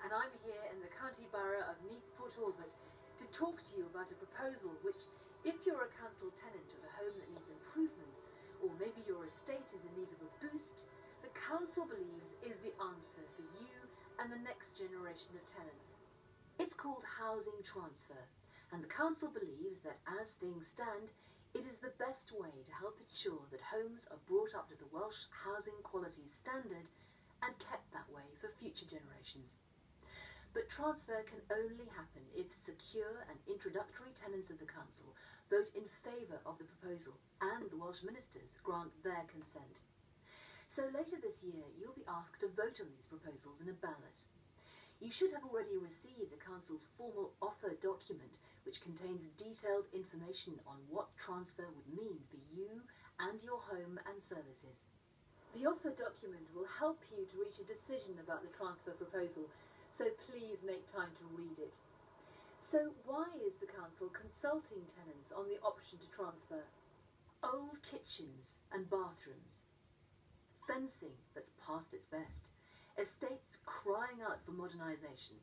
and I'm here in the county borough of Neath Port Talbot to talk to you about a proposal which, if you're a council tenant of a home that needs improvements, or maybe your estate is in need of a boost, the council believes is the answer for you and the next generation of tenants. It's called housing transfer, and the council believes that as things stand, it is the best way to help ensure that homes are brought up to the Welsh Housing Quality Standard and kept that way for future generations. But transfer can only happen if secure and introductory tenants of the council vote in favour of the proposal and the Welsh ministers grant their consent. So later this year you'll be asked to vote on these proposals in a ballot. You should have already received the council's formal offer document, which contains detailed information on what transfer would mean for you and your home and services. The offer document will help you to reach a decision about the transfer proposal, so please make time to read it. So why is the council consulting tenants on the option to transfer? Old kitchens and bathrooms, fencing that's past its best, estates crying out for modernisation.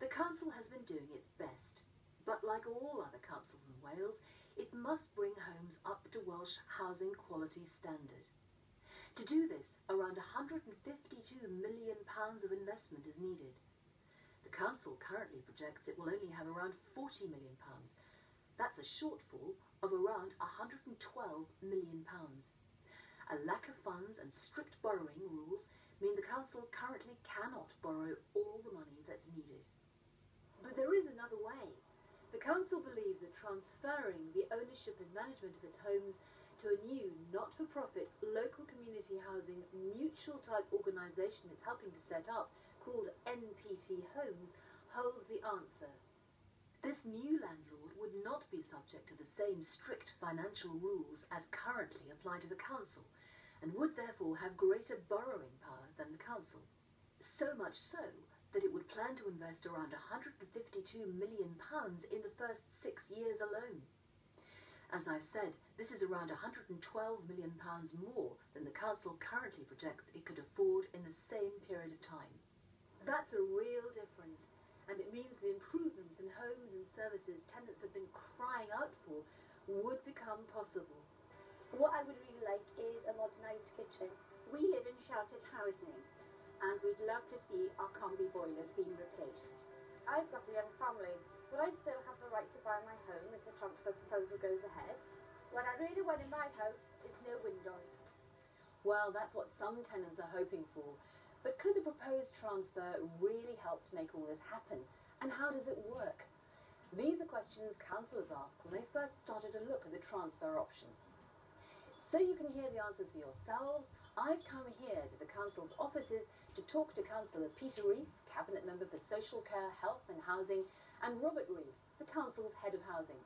The council has been doing its best, but like all other councils in Wales, it must bring homes up to Welsh Housing Quality Standard. To do this, around £152 million of investment is needed. The council currently projects it will only have around £40 million. That's a shortfall of around £112 million. A lack of funds and strict borrowing rules mean the council currently cannot borrow all the money that's needed. But there is another way. The council believes that transferring the ownership and management of its homes to a new, not-for-profit, local community housing mutual-type organisation it's helping to set up, called NPT Homes, holds the answer. This new landlord would not be subject to the same strict financial rules as currently apply to the council, and would therefore have greater borrowing power than the council. So much so that it would plan to invest around £152 million in the first 6 years alone. As I've said, this is around £112 million more than the council currently projects it could afford in the same period of time. That's a real difference, and it means the improvements in homes and services tenants have been crying out for would become possible. What I would really like is a modernised kitchen. We live in sheltered housing, and we'd love to see our combi boilers being replaced. I've got a young family. Will I still have the right to buy my home if the transfer proposal goes ahead? What I really want in my house is no windows. Well, that's what some tenants are hoping for. But could the proposed transfer really help to make all this happen? And how does it work? These are questions councillors asked when they first started to look at the transfer option. So you can hear the answers for yourselves, I've come here to the council's offices to talk to Councillor Peter Rees, Cabinet Member for Social Care, Health and Housing, and Robert Rees, the council's Head of Housing.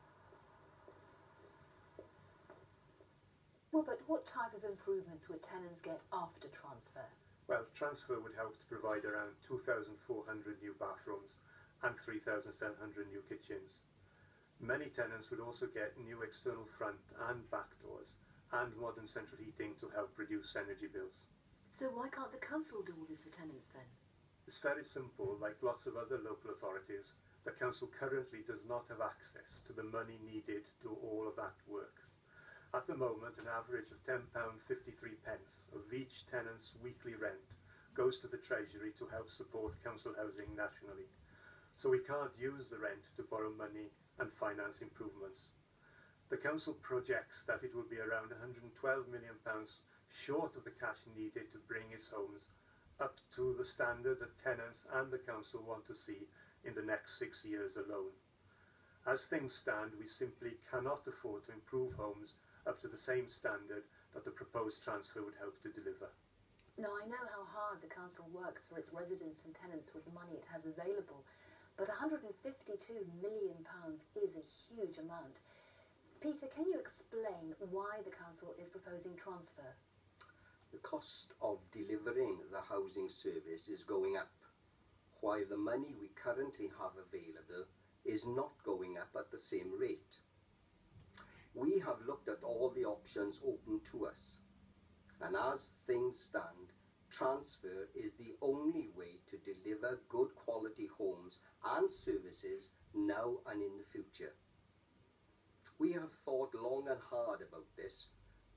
Robert, what type of improvements would tenants get after transfer? Well, transfer would help to provide around 2,400 new bathrooms and 3,700 new kitchens. Many tenants would also get new external front and back doors and modern central heating to help reduce energy bills. So why can't the council do all this for tenants then? It's very simple. Like lots of other local authorities, the council currently does not have access to the money needed to do all of that work. At the moment, an average of £10.53 of each tenant's weekly rent goes to the Treasury to help support council housing nationally. So we can't use the rent to borrow money and finance improvements. The council projects that it will be around £112 million short of the cash needed to bring its homes up to the standard that tenants and the council want to see in the next 6 years alone. As things stand, we simply cannot afford to improve homes up to the same standard that the proposed transfer would help to deliver. Now, I know how hard the council works for its residents and tenants with the money it has available, but £152 million is a huge amount. Peter, can you explain why the council is proposing transfer? The cost of delivering the housing service is going up, while the money we currently have available is not going up at the same rate. We have looked at all the options open to us, and as things stand, Transfer is the only way to deliver good quality homes and services now and in the future. We have thought long and hard about this,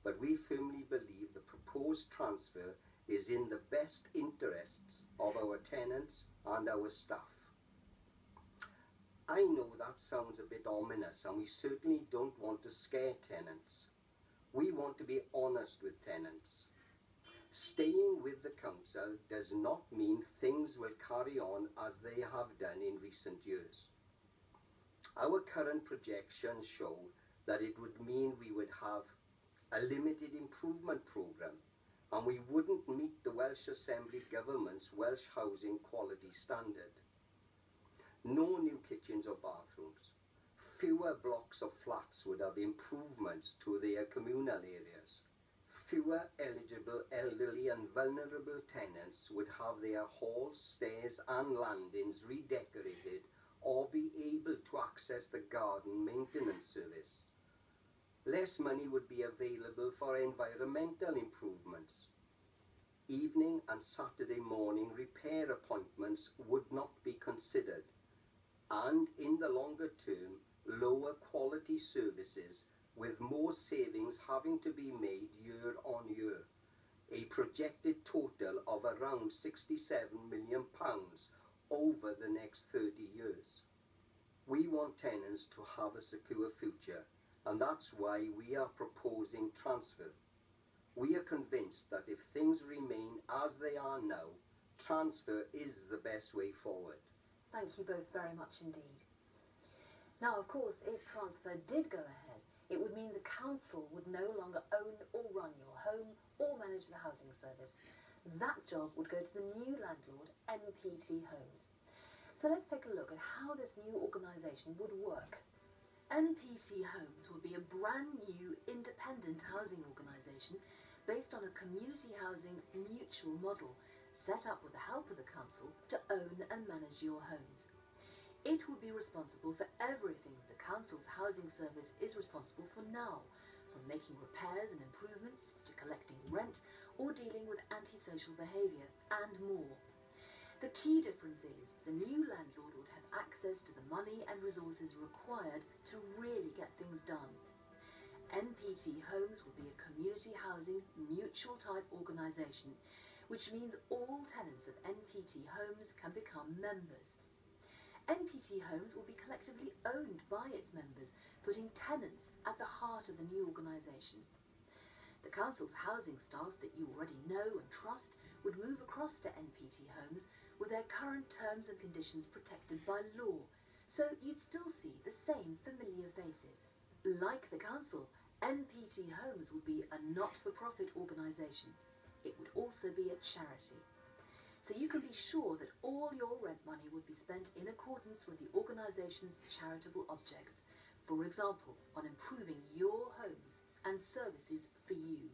but we firmly believe the proposed transfer is in the best interests of our tenants and our staff. I know that sounds a bit ominous, and we certainly don't want to scare tenants. We want to be honest with tenants. Staying with the council does not mean things will carry on as they have done in recent years. Our current projections show that it would mean we would have a limited improvement programme, and we wouldn't meet the Welsh Assembly Government's Welsh Housing Quality Standard. No new kitchens or bathrooms. Fewer blocks of flats would have improvements to their communal areas. Fewer eligible elderly and vulnerable tenants would have their halls, stairs and landings redecorated or be able to access the garden maintenance service. Less money would be available for environmental improvements. Evening and Saturday morning repair appointments would not be considered, and in the longer term, lower quality services with more savings having to be made year on year, a projected total of around £67 million over the next 30 years. We want tenants to have a secure future, and that's why we are proposing transfer. We are convinced that if things remain as they are now, transfer is the best way forward. Thank you both very much indeed. Now, of course, if transfer did go ahead, it would mean the council would no longer own or run your home or manage the housing service. That job would go to the new landlord, NPT Homes. So let's take a look at how this new organisation would work. NPT Homes would be a brand new independent housing organisation based on a community housing mutual model set up with the help of the council to own and manage your homes. It would be responsible for everything the council's housing service is responsible for now, from making repairs and improvements to collecting rent or dealing with antisocial behaviour and more. The key difference is the new landlord would have access to the money and resources required to really get things done. NPT Homes would be a community housing mutual type organisation, which means all tenants of NPT Homes can become members. NPT Homes will be collectively owned by its members, putting tenants at the heart of the new organisation. The council's housing staff that you already know and trust would move across to NPT Homes with their current terms and conditions protected by law, so you'd still see the same familiar faces. Like the council, NPT Homes would be a not-for-profit organisation. It would also be a charity. So you can be sure that all your rent money would be spent in accordance with the organisation's charitable objects, for example, on improving your homes and services for you.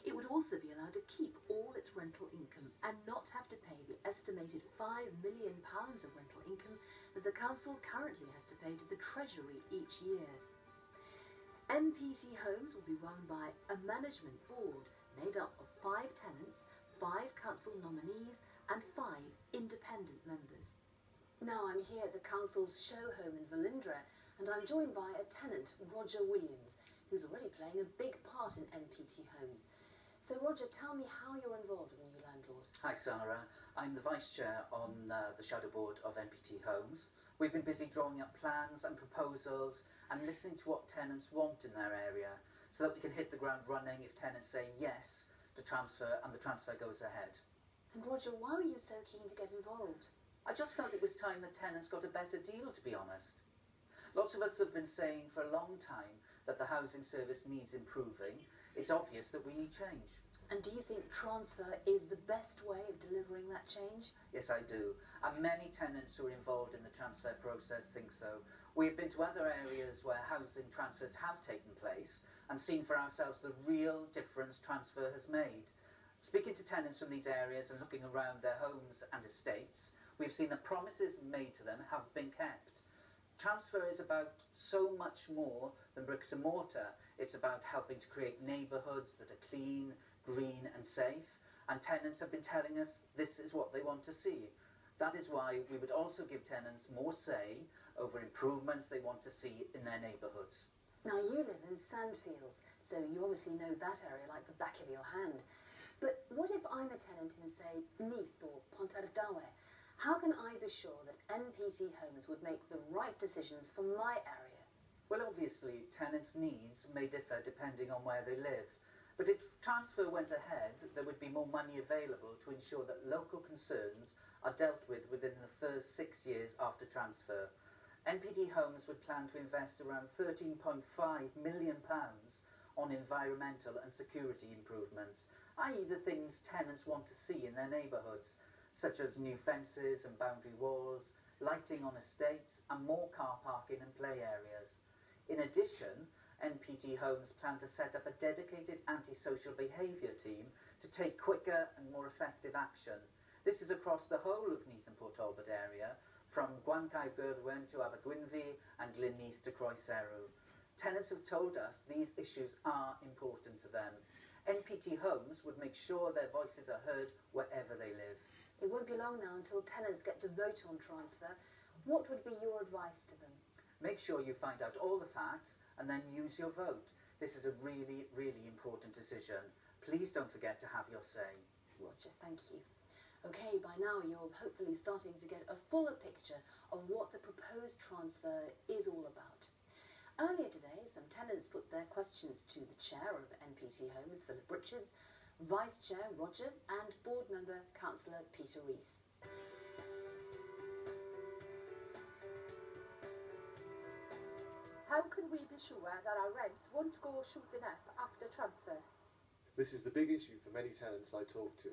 It would also be allowed to keep all its rental income and not have to pay the estimated £5 million of rental income that the council currently has to pay to the Treasury each year. NPT Homes will be run by a management board made up of 5 tenants, 5 council nominees and 5 independent members. Now I'm here at the council's show home in Velindre, and I'm joined by a tenant, Roger Williams, who's already playing a big part in NPT Homes. So Roger, tell me how you're involved with the new landlord. Hi Sarah, I'm the Vice Chair on the Shadow Board of NPT Homes. We've been busy drawing up plans and proposals and listening to what tenants want in their area so that we can hit the ground running if tenants say yes to transfer and the transfer goes ahead. And Roger, why were you so keen to get involved? I just felt it was time that tenants got a better deal, to be honest. Lots of us have been saying for a long time that the housing service needs improving. It's obvious that we need change. And do you think transfer is the best way of delivering that change? Yes, I do. And many tenants who are involved in the transfer process think so. We've been to other areas where housing transfers have taken place and seen for ourselves the real difference transfer has made. Speaking to tenants from these areas and looking around their homes and estates, we've seen the promises made to them have been kept. Transfer is about so much more than bricks and mortar. It's about helping to create neighbourhoods that are clean, green and safe, and tenants have been telling us this is what they want to see. That is why we would also give tenants more say over improvements they want to see in their neighbourhoods. Now, you live in Sandfields, so you obviously know that area like the back of your hand. But what if I'm a tenant in, say, Neath or Pontardawe? How can I be sure that NPT Homes would make the right decisions for my area? Well, obviously, tenants' needs may differ depending on where they live. But if transfer went ahead, there would be more money available to ensure that local concerns are dealt with within the first 6 years after transfer. NPT Homes would plan to invest around £13.5 million on environmental and security improvements, i.e. the things tenants want to see in their neighbourhoods, such as new fences and boundary walls, lighting on estates and more car parking and play areas. In addition, NPT Homes plan to set up a dedicated antisocial behaviour team to take quicker and more effective action. This is across the whole of Neath and Port Talbot area, from Gwancai Berwen to Abergwynfi and Glynneath to Croeseru. Tenants have told us these issues are important to them. NPT Homes would make sure their voices are heard wherever they live. It won't be long now until tenants get to vote on transfer. What would be your advice to them? Make sure you find out all the facts and then use your vote. This is a really, really important decision. Please don't forget to have your say. Roger, thank you. Okay, by now you're hopefully starting to get a fuller picture of what the proposed transfer is all about. Earlier today, some tenants put their questions to the chair of NPT Homes, Philip Richards, Vice Chair Roger and Board Member Councillor Peter Rees. How can we be sure that our rents won't go shooting up after transfer? This is the big issue for many tenants I talk to.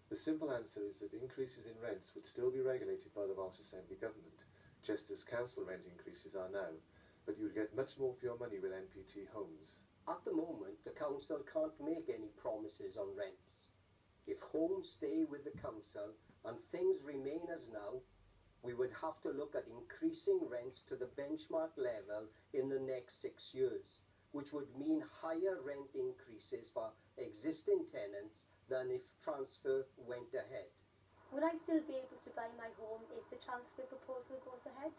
The simple answer is that increases in rents would still be regulated by the Welsh Assembly Government, just as council rent increases are now, but you would get much more for your money with NPT Homes. At the moment, the council can't make any promises on rents. If homes stay with the council and things remain as now, we would have to look at increasing rents to the benchmark level in the next 6 years, which would mean higher rent increases for existing tenants than if transfer went ahead. Would I still be able to buy my home if the transfer proposal goes ahead?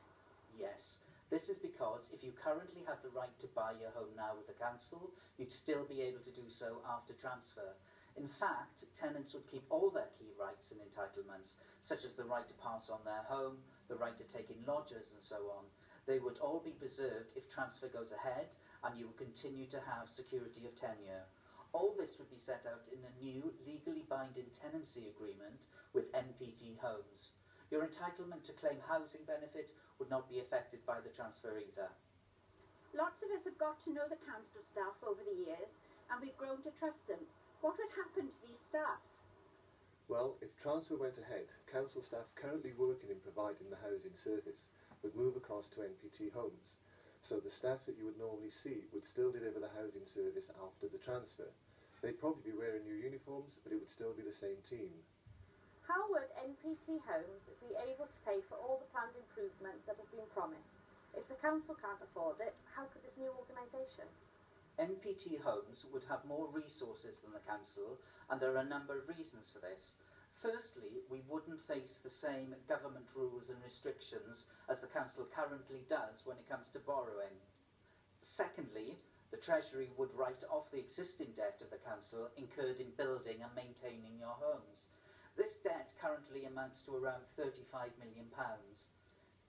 Yes, this is because if you currently have the right to buy your home now with the council, you'd still be able to do so after transfer. In fact, tenants would keep all their key rights and entitlements, such as the right to pass on their home, the right to take in lodgers and so on. They would all be preserved if transfer goes ahead, and you would continue to have security of tenure. All this would be set out in a new legally binding tenancy agreement with NPT Homes. Your entitlement to claim housing benefit would not be affected by the transfer either. Lots of us have got to know the council staff over the years, and we've grown to trust them. What would happen to these staff? Well, if transfer went ahead, council staff currently working in providing the housing service would move across to NPT Homes. So the staff that you would normally see would still deliver the housing service after the transfer. They'd probably be wearing new uniforms, but it would still be the same team. How would NPT Homes be able to pay for all the planned improvements that have been promised? If the council can't afford it, how could this new organisation? NPT Homes would have more resources than the council, and there are a number of reasons for this. Firstly, we wouldn't face the same government rules and restrictions as the council currently does when it comes to borrowing. Secondly, the Treasury would write off the existing debt of the council incurred in building and maintaining your homes. This debt currently amounts to around £35 million.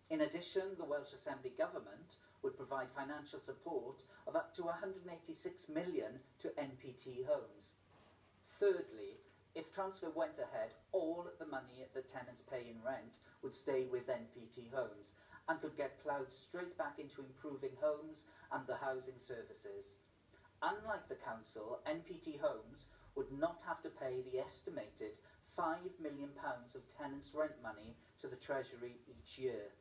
In addition, the Welsh Assembly Government would provide financial support of up to £186 million to NPT Homes. Thirdly, if transfer went ahead, all the money that tenants pay in rent would stay with NPT Homes and could get ploughed straight back into improving homes and the housing services. Unlike the council, NPT Homes would not have to pay the estimated £5 million of tenants' rent money to the Treasury each year.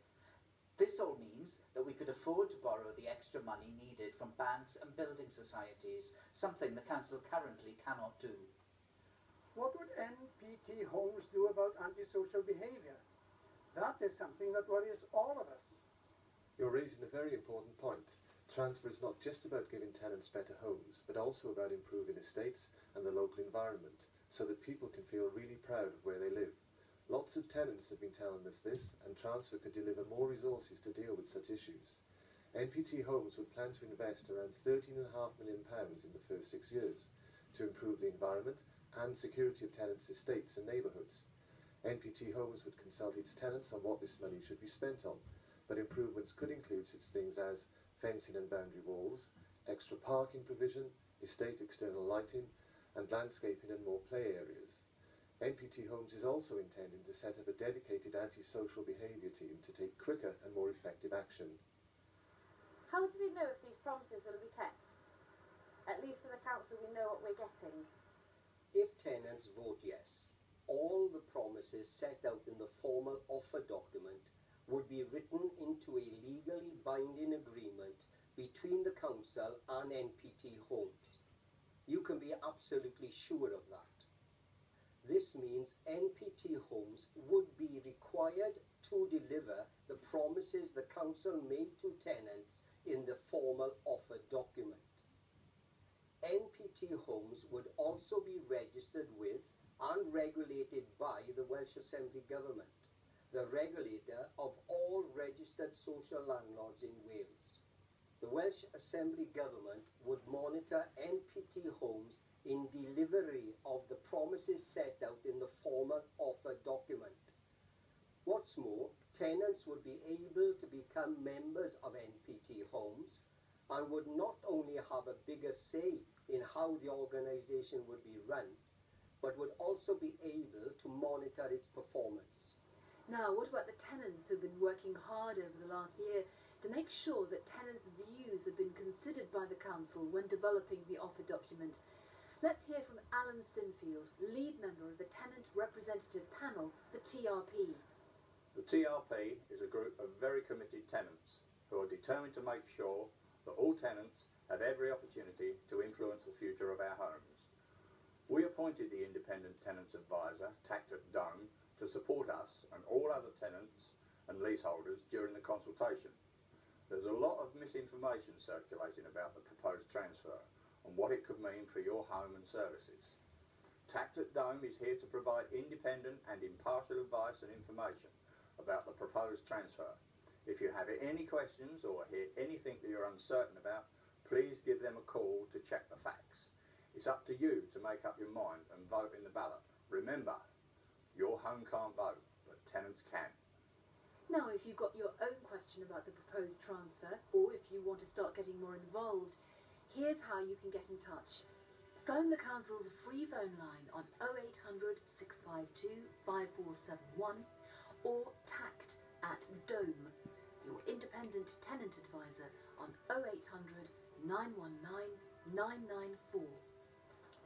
This all means that we could afford to borrow the extra money needed from banks and building societies, something the council currently cannot do. What would NPT Homes do about antisocial behaviour? That is something that worries all of us. You're raising a very important point. Transfer is not just about giving tenants better homes, but also about improving estates and the local environment, so that people can feel really proud of where they live. Lots of tenants have been telling us this, and Transfer could deliver more resources to deal with such issues. NPT Homes would plan to invest around £13.5 million in the first 6 years to improve the environment and security of tenants' estates and neighbourhoods. NPT Homes would consult its tenants on what this money should be spent on, but improvements could include such things as fencing and boundary walls, extra parking provision, estate external lighting, and landscaping and more play areas. NPT Homes is also intending to set up a dedicated anti-social behaviour team to take quicker and more effective action. How do we know if these promises will be kept? At least for the council we know what we're getting. If tenants vote yes, all the promises set out in the formal offer document would be written into a legally binding agreement between the council and NPT Homes. You can be absolutely sure of that. This means NPT Homes would be required to deliver the promises the council made to tenants in the formal offer document. NPT Homes would also be registered with and regulated by the Welsh Assembly Government, the regulator of all registered social landlords in Wales. The Welsh Assembly Government would monitor NPT Homes in delivery of the promises set out in the formal offer document. What's more, tenants would be able to become members of NPT Homes and would not only have a bigger say in how the organisation would be run, but would also be able to monitor its performance. Now, what about the tenants who've been working hard over the last year to make sure that tenants' views have been considered by the council when developing the offer document? Let's hear from Alan Sinfield, lead member of the Tenant Representative Panel, the TRP. The TRP is a group of very committed tenants who are determined to make sure that all tenants have every opportunity to influence the future of our homes. We appointed the Independent Tenants Advisor, Tactet Dome, to support us and all other tenants and leaseholders during the consultation. There's a lot of misinformation circulating about the proposed transfer and what it could mean for your home and services. Tactet Dome is here to provide independent and impartial advice and information about the proposed transfer. If you have any questions or hear anything that you're uncertain about, please give them a call to check the facts. It's up to you to make up your mind and vote in the ballot. Remember, your home can't vote, but tenants can. Now, if you've got your own question about the proposed transfer, or if you want to start getting more involved, here's how you can get in touch. Phone the council's free phone line on 0800 652 5471 or tact at Dome, your independent tenant advisor, on 0800 919 994.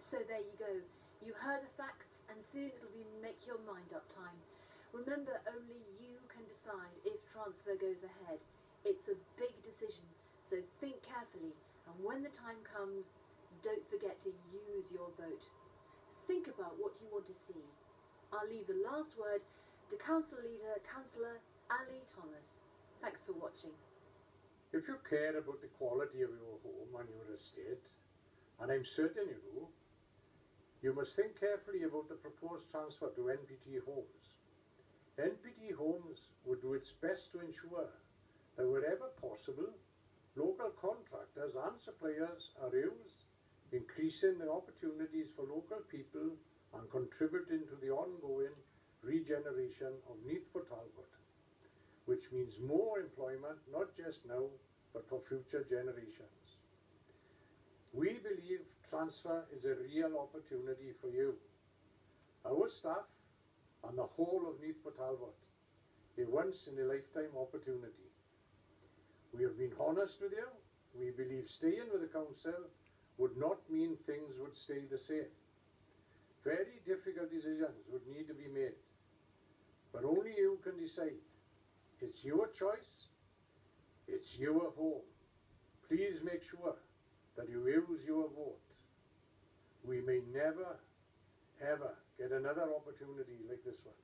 So there you go. You heard the facts, and soon it'll be make your mind up time. Remember, only you can decide if transfer goes ahead. It's a big decision, so think carefully, and when the time comes, don't forget to use your vote. Think about what you want to see. I'll leave the last word to Council Leader, Councillor Ali Thomas. Thanks for watching. If you care about the quality of your home and your estate, and I'm certain you do, you must think carefully about the proposed transfer to NPT Homes. NPT Homes would do its best to ensure that wherever possible, local contractors and suppliers are used, increasing the opportunities for local people and contributing to the ongoing regeneration of Neathport Talbot, which means more employment, not just now, but for future generations. We believe transfer is a real opportunity for you, our staff, and the whole of Neathport Talbot, a once-in-a-lifetime opportunity. We have been honest with you. We believe staying with the council would not mean things would stay the same. Very difficult decisions would need to be made, but only you can decide. It's your choice, it's your home. Please make sure that you use your vote. We may never, ever get another opportunity like this one.